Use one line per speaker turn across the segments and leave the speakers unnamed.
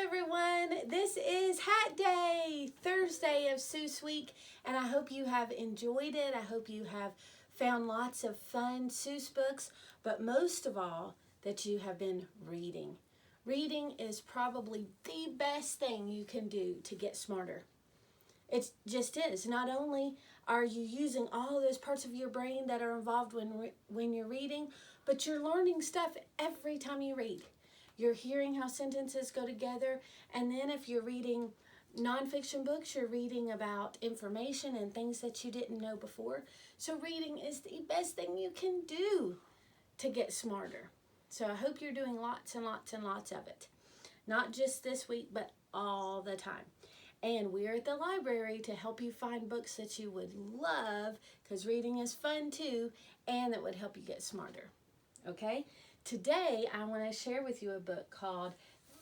everyone. This is Hat Day, Thursday of Seuss Week, and I hope you have enjoyed it. I hope you have found lots of fun Seuss books, but most of all, that you have been reading. Reading is probably the best thing you can do to get smarter. It just is. Not only are you using all those parts of your brain that are involved when you're reading, but you're learning stuff every time you read. You're hearing how sentences go together, and then if you're reading nonfiction books, you're reading about information and things that you didn't know before. So reading is the best thing you can do to get smarter. So I hope you're doing lots and lots and lots of it. Not just this week, but all the time. And we're at the library to help you find books that you would love, because reading is fun too, and that would help you get smarter. Okay? Today, I want to share with you a book called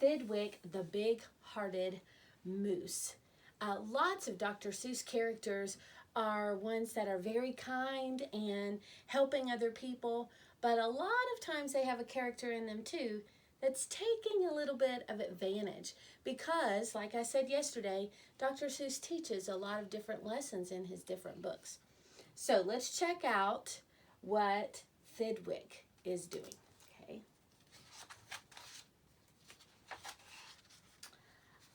Thidwick the Big-Hearted Moose. Lots of Dr. Seuss characters are ones that are very kind and helping other people, but a lot of times they have a character in them too that's taking a little bit of advantage because, like I said yesterday, Dr. Seuss teaches a lot of different lessons in his different books. So let's check out what Thidwick is doing.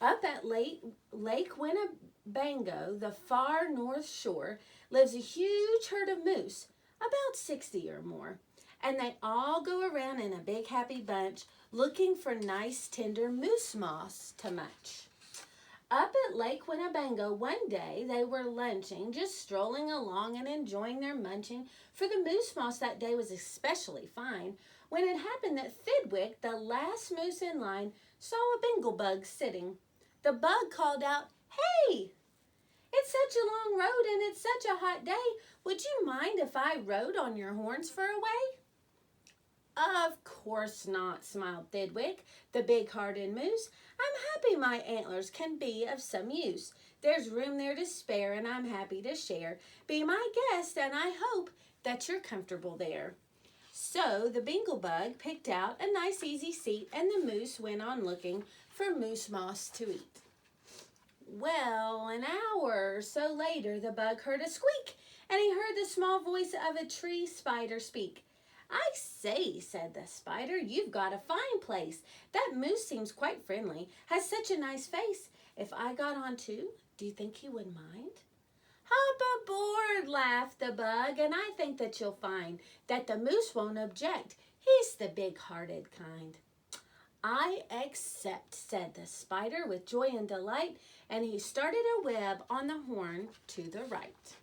Up at Lake Winnebago, the far north shore, lives a huge herd of moose, about 60 or more. And they all go around in a big happy bunch looking for nice tender moose moss to munch. Up at Lake Winnebago one day, they were lunching, just strolling along and enjoying their munching, for the moose moss that day was especially fine, when it happened that Thidwick, the last moose in line, saw a bingle bug sitting. The bug called out, "Hey, it's such a long road and it's such a hot day. Would you mind if I rode on your horns for a way?" "Of course not," smiled Thidwick, the big-hearted moose. "I'm happy my antlers can be of some use. There's room there to spare and I'm happy to share. Be my guest and I hope that you're comfortable there." So the bingle bug picked out a nice easy seat and the moose went on looking for moose moss to eat. Well, an hour or so later, the bug heard a squeak, and he heard the small voice of a tree spider speak. "I say," said the spider, "you've got a fine place. That moose seems quite friendly, has such a nice face. If I got on too, do you think he would mind?" "Hop aboard," laughed the bug, "and I think that you'll find that the moose won't object. He's the big-hearted kind." "I accept," said the spider with joy and delight, and he started a web on the horn to the right.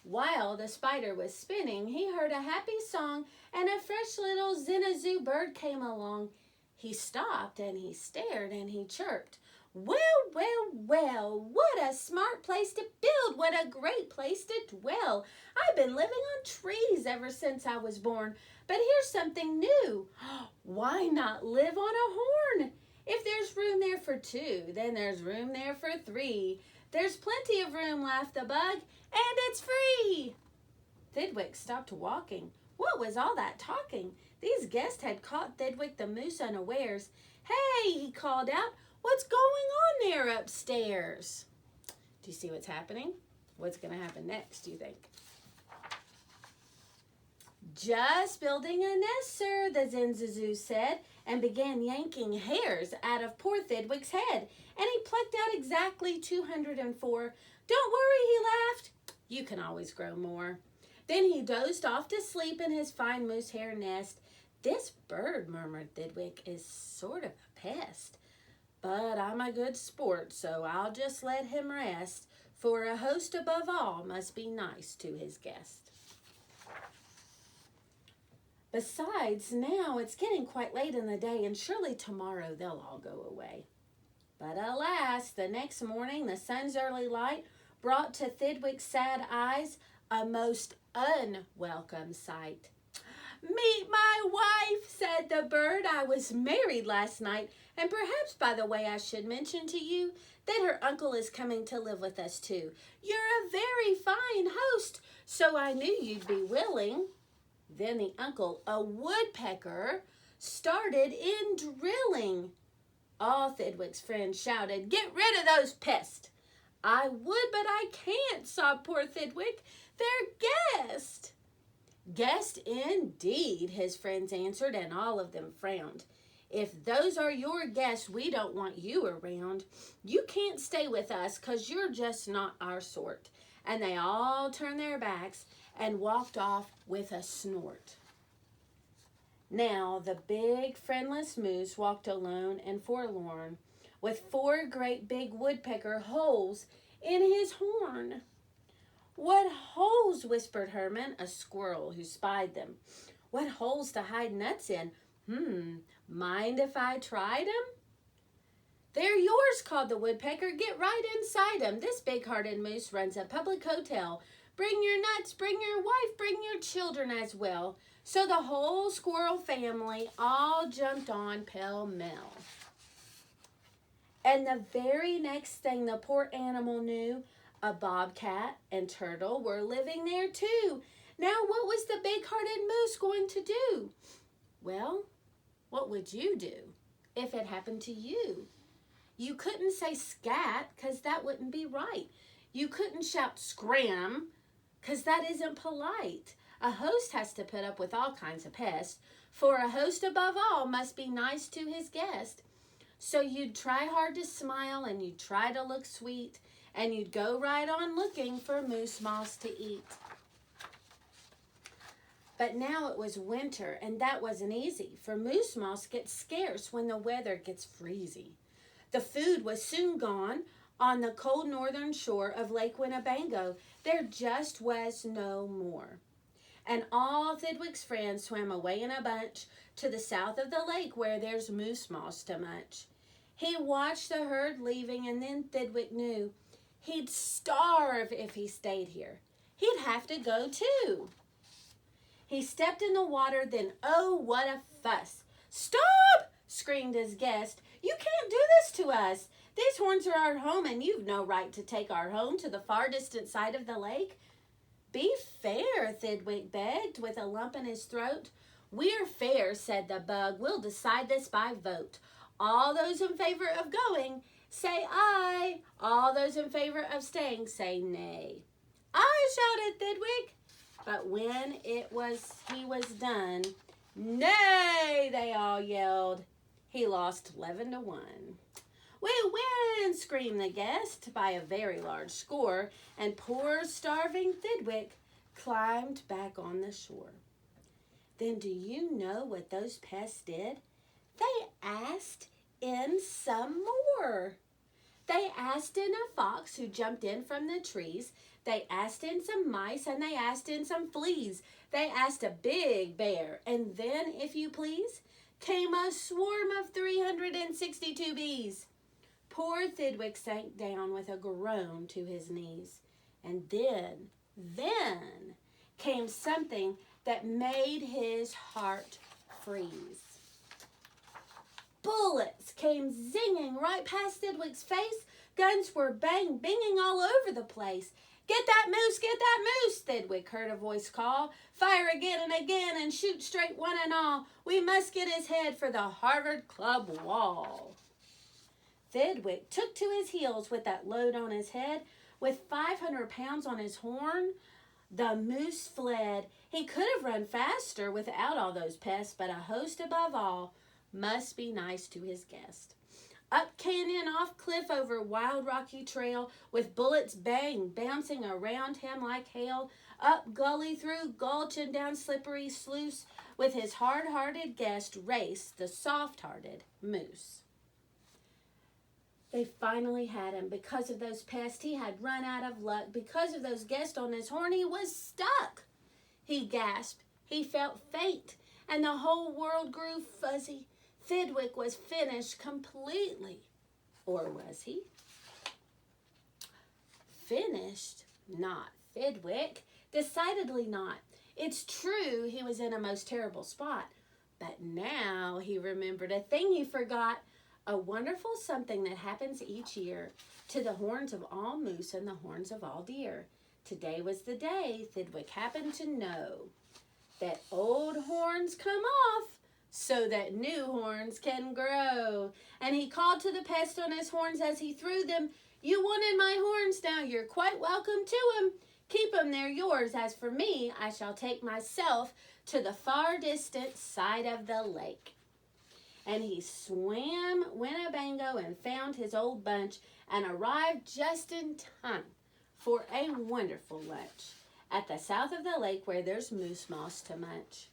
While the spider was spinning, he heard a happy song, and a fresh little zinazoo bird came along. He stopped, and he stared, and he chirped. "Well, well, well, what a smart place to build, what a great place to dwell. I've been living on trees ever since I was born, but here's something new. Why not live on a horn? If there's room there for two, then there's room there for three. There's plenty of room," laughed the bug, "and it's free." Thidwick stopped walking. What was all that talking? These guests had caught Thidwick the moose unawares. "Hey," he called out, "what's going on there upstairs?" Do you see what's happening? What's going to happen next, do you think? "Just building a nest, sir," the zinzazoo said, and began yanking hairs out of poor Thidwick's head, and he plucked out exactly 204. "Don't worry," he laughed, "you can always grow more." Then he dozed off to sleep in his fine moose hair nest. "This bird," murmured Thidwick, "is sort of a pest. But I'm a good sport, so I'll just let him rest, for a host above all must be nice to his guest. Besides, now it's getting quite late in the day, and surely tomorrow they'll all go away." But alas, the next morning the sun's early light brought to Thidwick's sad eyes a most unwelcome sight. "Meet my wife," said the bird. "I was married last night, and perhaps by the way I should mention to you that her uncle is coming to live with us too. You're a very fine host, so I knew you'd be willing." Then the uncle, a woodpecker, started in drilling. All Thidwick's friends shouted, "Get rid of those pests!" "I would, but I can't," sobbed poor Thidwick. "They're guests." "Guest indeed," his friends answered, and all of them frowned. "If those are your guests, we don't want you around. You can't stay with us because you're just not our sort." And they all turned their backs and walked off with a snort. Now the big friendless moose walked alone and forlorn, with 4 great big woodpecker holes in his horn. "What holes?" whispered Herman, a squirrel who spied them. "What holes to hide nuts in? Mind if I tried 'em?" "They're yours," called the woodpecker. "Get right inside 'em. This big-hearted moose runs a public hotel. Bring your nuts, bring your wife, bring your children as well." So the whole squirrel family all jumped on pell-mell. And the very next thing the poor animal knew, a bobcat and turtle were living there too. Now what was the big-hearted moose going to do? Well, what would you do if it happened to you? You couldn't say scat, because that wouldn't be right. You couldn't shout scram, because that isn't polite. A host has to put up with all kinds of pests, for a host above all must be nice to his guest. So you'd try hard to smile, and you'd try to look sweet, and you'd go right on looking for moose moss to eat. But now it was winter, and that wasn't easy, for moose moss gets scarce when the weather gets freezy. The food was soon gone. On the cold northern shore of Lake Winnebago, there just was no more. And all Thidwick's friends swam away in a bunch to the south of the lake where there's moose moss to munch. He watched the herd leaving, and then Thidwick knew he'd starve if he stayed here. He'd have to go too. He stepped in the water, then oh, what a fuss. "Stop!" screamed his guest. "You can't do this to us. These horns are our home, and you've no right to take our home to the far distant side of the lake." "Be fair," Thidwick begged, with a lump in his throat. "We're fair," said the bug. "We'll decide this by vote. All those in favor of going, say aye. All those in favor of staying, say nay." "Aye," shouted Thidwick. But when he was done, "Nay," they all yelled. He lost 11-1. "We win!" screamed the guest, by a very large score, and poor starving Thidwick climbed back on the shore. Then do you know what those pests did? They asked in some more. They asked in a fox who jumped in from the trees. They asked in some mice, and they asked in some fleas. They asked a big bear, and then, if you please, came a swarm of 362 bees. Poor Thidwick sank down with a groan to his knees. And then came something that made his heart freeze. Bullets came zinging right past Thidwick's face. Guns were banging all over the place. "Get that moose, get that moose," Thidwick heard a voice call. "Fire again and again and shoot straight one and all. We must get his head for the Harvard Club wall." Thidwick took to his heels with that load on his head. With 500 pounds on his horn, the moose fled. He could have run faster without all those pests, but a host above all must be nice to his guest. Up canyon, off cliff, over wild rocky trail, with bullets bouncing around him like hail, up gully, through gulch, and down slippery sluice, with his hard-hearted guest raced the soft-hearted moose. They finally had him. Because of those pests, he had run out of luck. Because of those guests on his horn, he was stuck. He gasped. He felt faint, and the whole world grew fuzzy. Thidwick was finished completely. Or was he? Finished? Not Thidwick. Decidedly not. It's true he was in a most terrible spot. But now he remembered a thing he forgot. A wonderful something that happens each year to the horns of all moose and the horns of all deer. Today was the day Thidwick happened to know that old horns come off, so that new horns can grow. And he called to the pest on his horns as he threw them, "You wanted my horns, now you're quite welcome to 'em. Keep 'em, they're yours. As for me, I shall take myself to the far distant side of the lake." And he swam Winnebago and found his old bunch and arrived just in time for a wonderful lunch at the south of the lake where there's moose moss to munch.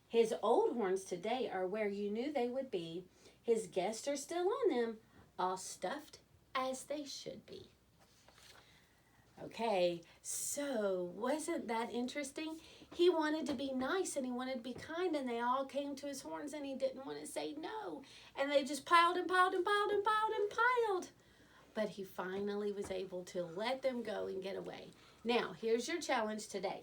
His old horns today are where you knew they would be. His guests are still on them, all stuffed as they should be. Okay, so wasn't that interesting? He wanted to be nice and he wanted to be kind, and they all came to his horns and he didn't want to say no. And they just piled and piled and piled and piled and piled. But he finally was able to let them go and get away. Now, here's your challenge today.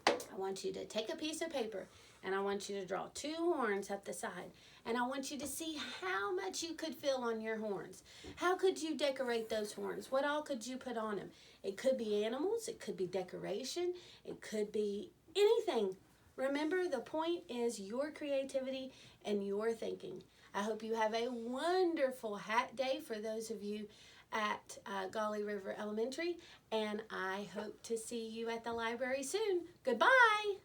I want you to take a piece of paper and I want you to draw 2 horns up the side. And I want you to see how much you could fill on your horns. How could you decorate those horns? What all could you put on them? It could be animals. It could be decoration. It could be anything. Remember, the point is your creativity and your thinking. I hope you have a wonderful hat day for those of you at Golly River Elementary. And I hope to see you at the library soon. Goodbye.